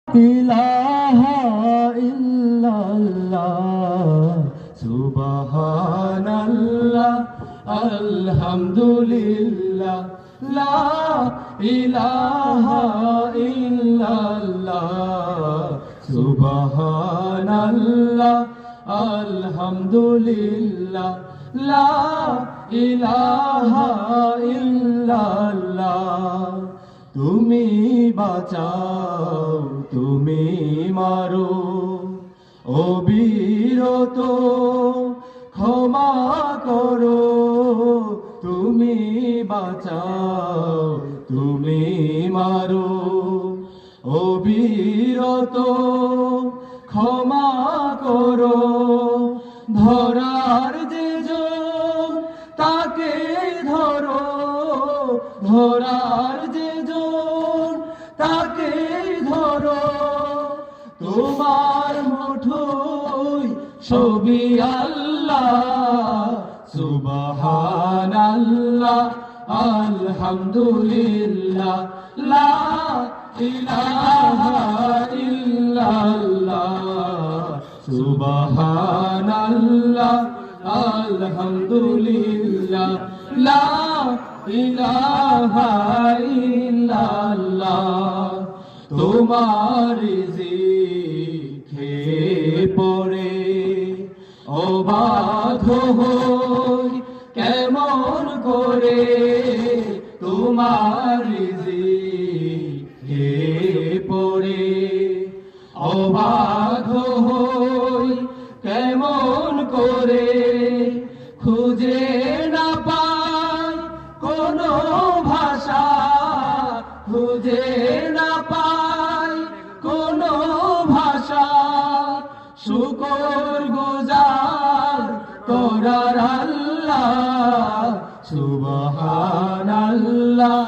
ইলাহা ইল্লাল্লাহ সুবহানাল্লাহ আলহামদুলিল্লাহ লা ইলাহা ইল্লাল্লাহ সুবহানাল্লাহ আলহামদুলিল্লাহ লা ইলাহা ইল্লাল্লাহ। তুমি বাঁচাও তুমি মারো অবিরত ক্ষমা করো। তুমি বাঁচাও তুমি মারো অবিরত ক্ষমা করো। ধরার যে জন তাকে ধরো, ধরার যে জন তাকে ধরো। তোমার মুঠোয় সবই আল্লাহ সুবহানাল্লাহ আলহামদুলিল্লাহ লা ইলাহা ইল্লাল্লাহ সুবহানাল্লাহ আলহামদুলিল্লাহ লা ইলাহা ইল্লাল্লাহ। তোমার রিজিকে পড়ে অবাধ হই কেমন করে। তোমার রিজিকে পড়ে অবাধ হই কেমন করে। খুঁজে না পাই কোনো ভাষা, খুঁজে না পাই কোনো ভাষা। শুকর গুজার করার আল্লাহ সুবহানাল্লাহ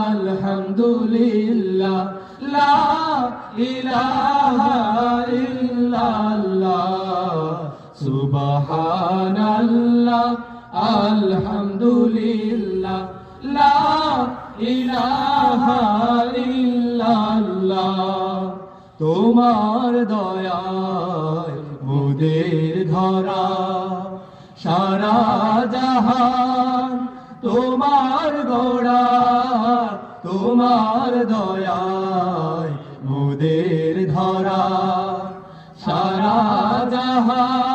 আলহামদুলিল্লাহ লা ইলাহা ইল্লাল্লাহ সুবহানাল্লাহ আলহামদুলিল্লাহ লা ইলাহা ইল্লাল্লাহ। তোমার দয়ায় মোদের ধরা সারা জাহান তোমার গড়া। তোমার দয়ায় মোদের ধরা সারা জাহান